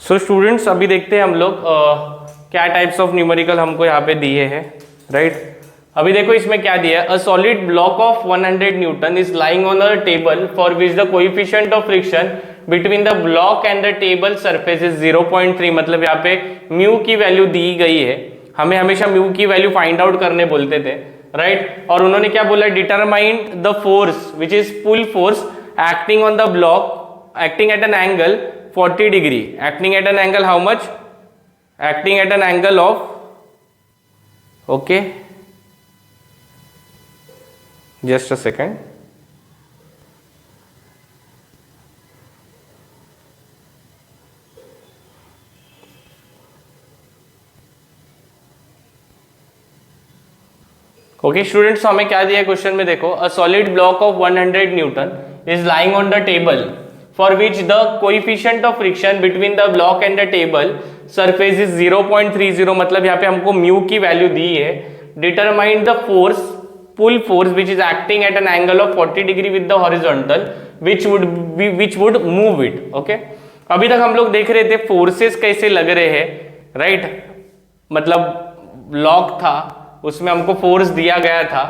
सो students अभी देखते हैं हम लोग क्या टाइप्स ऑफ न्यूमेरिकल हमको यहाँ पे दिए हैं, राइट। अभी देखो इसमें क्या दिया है, a solid block of 100 Newton is lying on a table for which the coefficient of friction between the block and the table surface is 0.3। मतलब यहाँ पे म्यू की वैल्यू दी गई है, हमें हमेशा म्यू की वैल्यू फाइंड आउट करने बोलते थे, राइट। और उन्होंने क्या बोला, determine the force which is pull force acting on the block acting at an angle 40 degree, acting at an angle how much, acting at an angle of, okay, just a second, okay students, हमें क्या दिया है question में, देखो a solid block of 100 Newton is lying on the table for which the coefficient of friction between the block and the table surface is 0.30। मतलब यहाँ पे हमको म्यू की वैल्यू दी है। Determine the force, pull force which is acting at an angle of 40 degree with the horizontal which would move it. Okay, अभी तक हम लोग देख रहे थे फोर्सेस कैसे लग रहे हैं, राइट। मतलब ब्लॉक था, उसमें हमको फोर्स दिया गया था,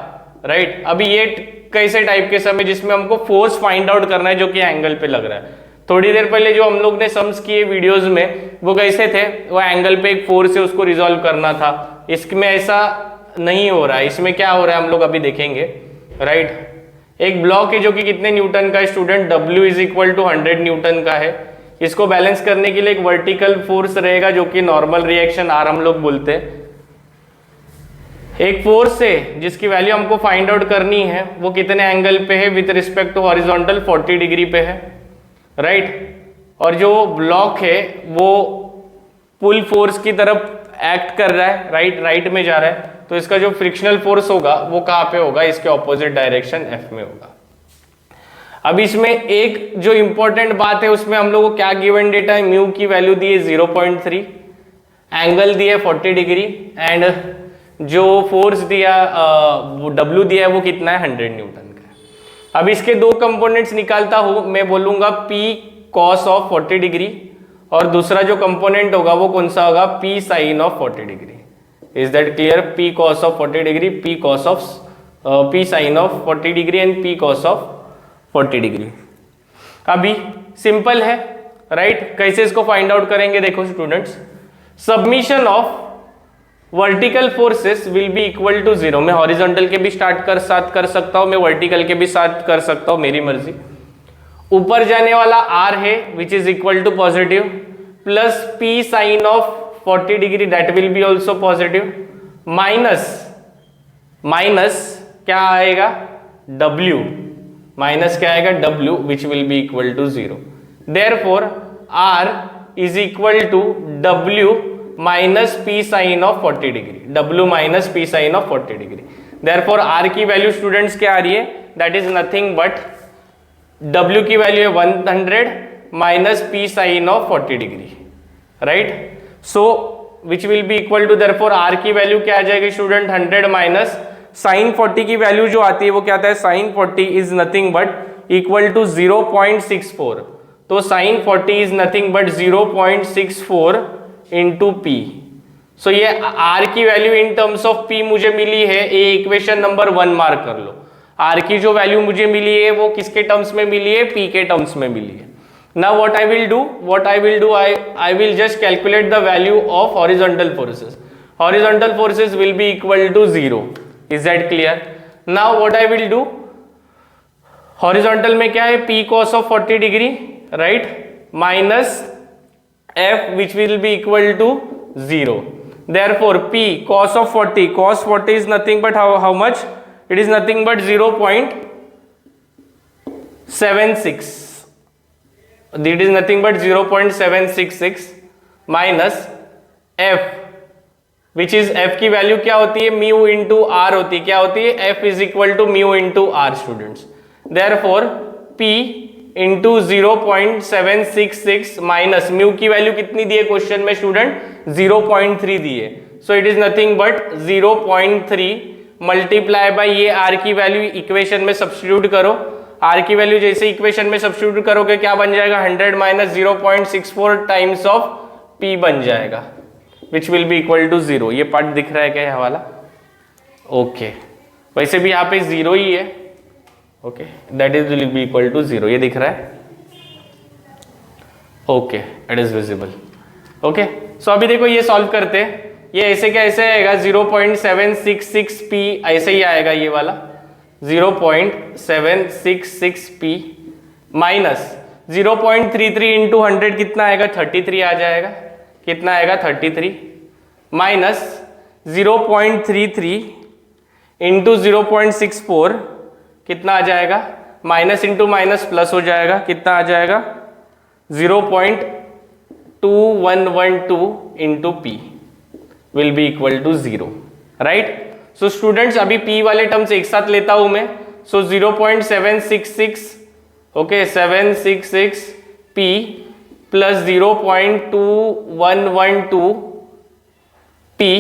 राइट। अभी ये कैसे टाइप के सम है जिसमें हमको फोर्स फाइंड आउट करना है जो कि एंगल पे लग रहा है। थोड़ी देर पहले जो हम लोग ने सम्स किए वीडियोस में वो कैसे थे, वो एंगल पे एक फोर्स है उसको रिजॉल्व करना था। इसमें ऐसा नहीं हो रहा है, इसमें क्या हो रहा है हम लोग अभी देखेंगे, राइट। एक ब्लॉक है जो कि कितने न्यूटन का है student, W is equal to 100 newton का है। इसको बैलेंस करने के लिए एक वर्टिकल फोर्स रहेगा जो कि नॉर्मल रिएक्शन R हम लोग बोलते हैं। एक फोर्स है जिसकी वैल्यू हमको फाइंड आउट करनी है, वो कितने एंगल पे है with respect to horizontal 40 degree पे है, राइट। और जो ब्लॉक है वो पुल फोर्स की तरफ एक्ट कर रहा है, राइट में जा रहा है, तो इसका जो फ्रिक्शनल फोर्स होगा वो कहाँ पे होगा, इसके ऑपोजिट डायरेक्शन F में होगा। अब इसमें एक जो इंपॉर्टेंट बात है उसमें हम लोग को क्या गिवन डेटा है, म्यू की वैल्यू दी है 0.3, एंगल दिया है 40 डिग्री एंड जो फोर्स दिया W दिया है वो कितना है, 100 न्यूटन का। अब इसके दो कंपोनेंट्स निकालता हूं, मैं बोलूंगा P cos ऑफ 40 डिग्री और दूसरा जो कंपोनेंट होगा वो कौन सा होगा, P sin of 40 degree. Is that clear? P cos of 40 degree, P sin of 40 degree and P cos of 40 degree. अभी सिंपल है, राइट। कैसे इसको फाइंड आउट करेंगे, देखो students, submission of vertical forces will be equal to 0। मैं horizontal के भी start कर सकता हूं, मैं वर्टिकल के भी साथ कर सकता हूं, मेरी मर्जी। ऊपर जाने वाला R है which is equal to positive plus P sine of 40 degree that will be also positive minus क्या आएगा, W, माइनस क्या आएगा, W which will be equal to 0। Therefore R is equal to W minus P sine of 40 degree, W minus P sine of 40 degree. Therefore R की value students क्या आ रही है, that is nothing but W की value है 100 minus P sine of 40 degree, right. So which will be equal to, therefore R की value क्या आ जाएगी स्टूडेंट, 100 माइनस साइन 40 की वैल्यू जो आती है वो क्या आता है, sine 40 is nothing but equal to 0.64। तो sine 40 is nothing but 0.64 into P। So ये R की वैल्यू इन टर्म्स ऑफ P मुझे मिली है, ये इक्वेशन नंबर 1 मार्क कर लो। R की जो वैल्यू मुझे मिली है वो किसके टर्म्स में मिली है, P के टर्म्स में मिली है। Now what I will do, I will just calculate the value of horizontal forces. Horizontal forces will be equal to 0। Is that clear? Now what I will do, horizontal में क्या है, P cos of 40 degree, right, minus F which will be equal to 0. Therefore P cos of 40, cos 40 is nothing but how much? It is nothing but 0.76. It is nothing but 0.766 minus F which is F की value क्या होती है, mu into R होती है, क्या होती है, F is equal to mu into R students. Therefore P into 0.766 minus mu की वैल्यू कितनी दी है क्वेश्चन में स्टूडेंट, 0.3 दी है। So it is nothing but 0.3 multiply by ये R की वैल्यू इक्वेशन में सब्स्टिट्यूट करो, आर की वैल्यू जैसे इक्वेशन में सब्स्टिट्यूट करोगे क्या बन जाएगा, 100 माइनस 0.64 टाइम्स ऑफ पी बन जाएगा, which will be equal to 0। ये पार्ट दिख रहा है क्या, ये वाला? ओके, वैसे भी यहाँ पे 0 ही है। Okay, that is will be equal to 0, ये दिख रहा है। Okay, it is visible. Okay, so अभी देखो ये सॉल्व करते हैं। ये ऐसे क्या ऐसे आएगा, 0.766 पी ऐसे ही आएगा ये वाला, 0.766 पी माइनस 0.33 इंटू 100 कितना आएगा, 33 आ जाएगा। कितना आएगा, 33 माइनस 0.33 इंटू 0.64 कितना आ जाएगा, माइनस इंटू माइनस प्लस हो जाएगा, कितना आ जाएगा 0.2112 into P will be equal to 0, right. So students अभी पी वाले टर्म्स एक साथ लेता हूं मैं। So 0.766, okay, 766 P plus 0.2112 P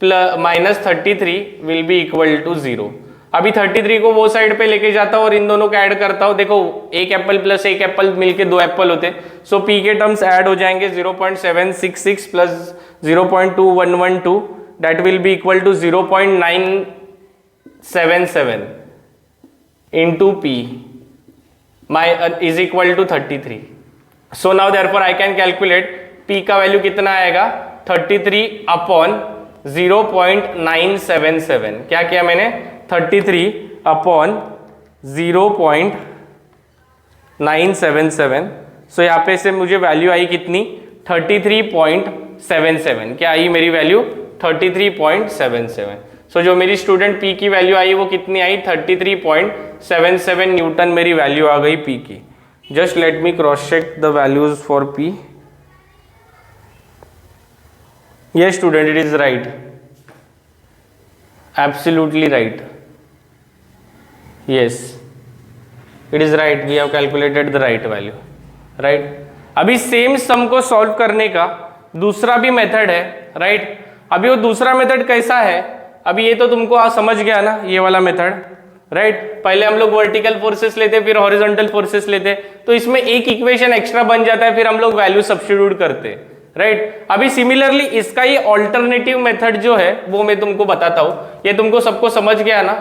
plus minus 33 will be equal to 0। अभी 33 को वो साइड पे लेके जाता हूं और इन दोनों को ऐड करता हूं। देखो एक एप्पल प्लस एक एप्पल मिलके 2 एप्पल होते, सो पी के टर्म्स ऐड हो जाएंगे। 0.766 plus 0.2112 that will be equal to 0.977 into P is equal to 33। So now therefore I can calculate P का वैल्यू कितना आएगा, 33 अपॉन 0.977। क्या किया मैंने, 33 अपॉन 0.977। सो यहाँ पे से मुझे वैल्यू आई कितनी, 33.77। क्या आई मेरी वैल्यू, 33.77। सो जो मेरी स्टूडेंट पी की वैल्यू आई वो कितनी आई, 33.77 न्यूटन मेरी वैल्यू आ गई पी की। Just let me cross check the values for P. Yes student, it is right, absolutely right, yes it is right, we have calculated the right value, right। अभी same सम को solve करने का दूसरा भी method है, right। अभी वो दूसरा मेथड कैसा है, अभी ये तो तुमको समझ गया ना, ये वाला मेथड, राइट। पहले हम लोग वर्टिकल फोर्सेस लेते फिर हॉरिजॉन्टल फोर्सेस लेते, तो इसमें एक इक्वेशन एक्स्ट्रा बन जाता है, फिर हम लोग वैल्यू सब्स्टिट्यूट करते, राइट। अभी सिमिलरली इसका ही ऑल्टरनेटिव मेथड जो है वो मैं तुमको बताता हूं। ये तुमको सबको समझ गया ना,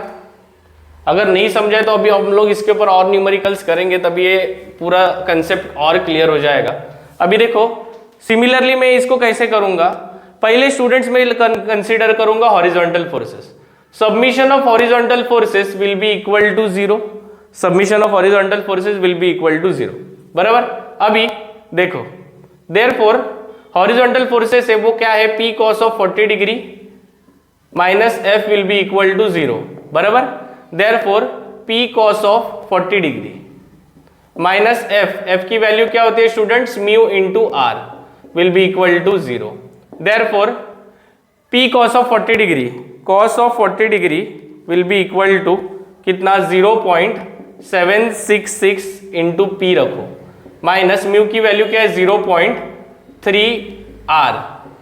अगर नहीं समझे तो अभी हम लोग इसके ऊपर और न्यूमेरिकल्स करेंगे, तब ये पूरा कंसेप्ट और क्लियर हो जाएगा। अभी देखो सिमिलरली मैं इसको कैसे करूंगा, पहले स्टूडेंट्स में कंसीडर करूंगा horizontal forces. Summation of horizontal forces will be equal to 0, summation of horizontal forces will be equal to 0, बराबर। अभी देखो देयरफॉर हॉरिजॉन्टल फोर्सेस है वो क्या है, P cos of 40 degree minus F will be equal to 0, बराबर। Therefore P cos of 40 degree minus F की value क्या होती है students, mu into R will be equal to 0। Therefore P cos of 40 degree, cos of 40 degree will be equal to कितना, 0.766 into P रखो, minus mu की value क्या है 0.3r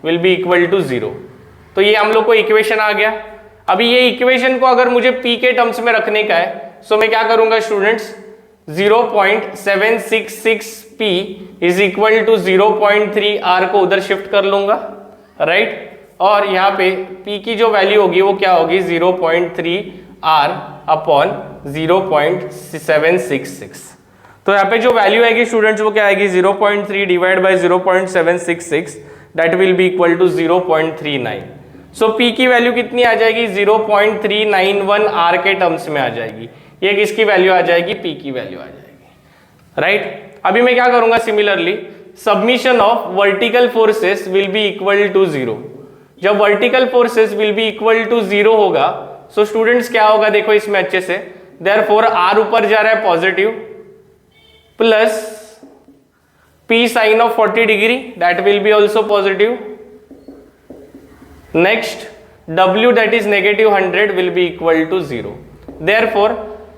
will be equal to 0। तो ये हम लोग को इक्वेशन आ गया। अभी ये इक्वेशन को अगर मुझे p के टर्म्स में रखने का है, सो मैं क्या करूंगा students, 0.766p is equal to 0.3r को उधर शिफ्ट कर लूंगा, राइट। और यहाँ पे p की जो वैल्यू होगी वो क्या होगी, 0.3r अपॉन 0.766। तो यहाँ पे जो वैल्यू आएगी स्टूडेंट्स वो क्या आएगी, 0.3 divide by 0.766 that will be equal to 0.39। So p की वैल्यू कितनी आ जाएगी, 0.391 r के टर्म्स में आ जाएगी। ये किसकी वैल्यू आ जाएगी, p की वैल्यू आ जाएगी, राइट। अभी मैं क्या करूंगा, similarly summation of vertical forces will be equal to 0। जब vertical forces will be equal to 0 होगा, सो स्टूडेंट्स क्या होगा देखो इसमें अच्छे से, देयरफॉर r ऊपर जा रहा है positive plus P sin of 40 degree that will be also positive, next W that is negative 100 will be equal to 0। therefore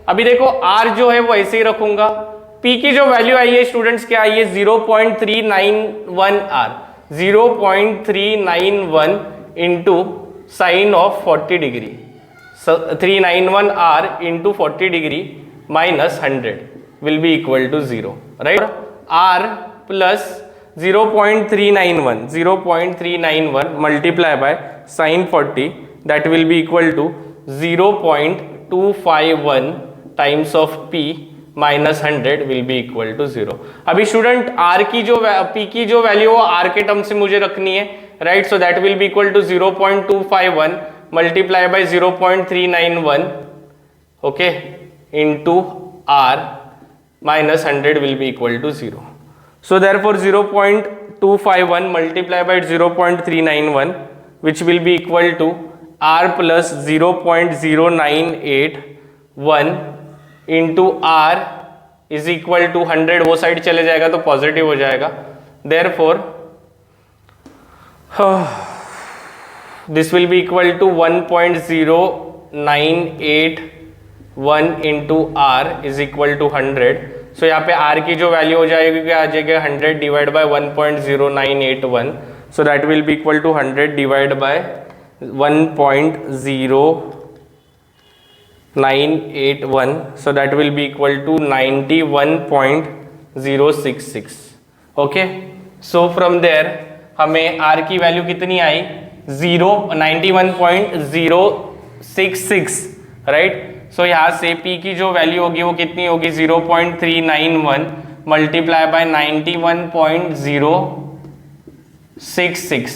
अभी देखो R जो है वो ऐसे ही रखूंगा, P की जो वैल्यू आई है स्टूडेंट्स क्या आई है, 0.391R, 0.391 into sine of 40 degree, 391R into 40 degree minus 100 will be equal to 0, right? R plus 0.391 multiply by sin 40, that will be equal to 0.251 times of P minus 100 will be equal to 0. अभी student R की जो P की जो value हो R के term से मुझे रखनी है, right? So that will be equal to 0.251 multiply by 0.391, okay, into R minus 100 will be equal to 0. So therefore 0.251 multiplied by 0.391, which will be equal to R plus 0.0981 into R is equal to 100. वो side चले जाएगा तो positive हो जाएगा. Therefore this will be equal to 1.0981 into R is equal to 100. So यहाँ पे R की जो वैल्यू हो जाएगी आ जाएगा 100 divide by 1.0981. So that will be equal to 100 divided by 1.0981. So that will be equal to 91.066. Okay. So from there हमें R की value कितनी आई? 91.066, राइट? सो यहाँ से P की जो वैल्यू होगी वो कितनी होगी? 0.391 मल्टीप्लाई बाय 91.066.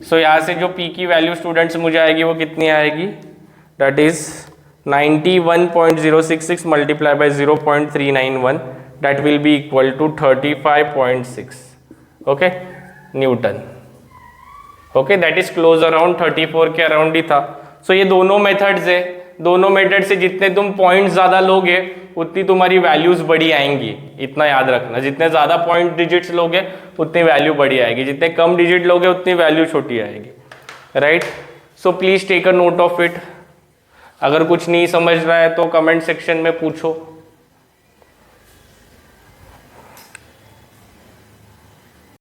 सो यहाँ से जो P की वैल्यू स्टूडेंट्स मुझे आएगी वो कितनी आएगी? That is 91.066 multiply by 0.391, that will be equal to 35.6, okay, newton. Okay, that is close around 34 के अराउंड ही था. सो ये दोनों मेथड्स है. दोनों मेथड से जितने तुम पॉइंट ज्यादा लोगे उतनी तुम्हारी वैल्यूज बड़ी आएंगी. इतना याद रखना, जितने ज्यादा पॉइंट डिजिट्स लोगे उतनी वैल्यू बड़ी आएगी, जितने कम डिजिट लोगे उतनी वैल्यू छोटी आएगी, right? So please take a note of it. अगर कुछ नहीं समझ रहा है तो कमेंट सेक्शन में पूछो.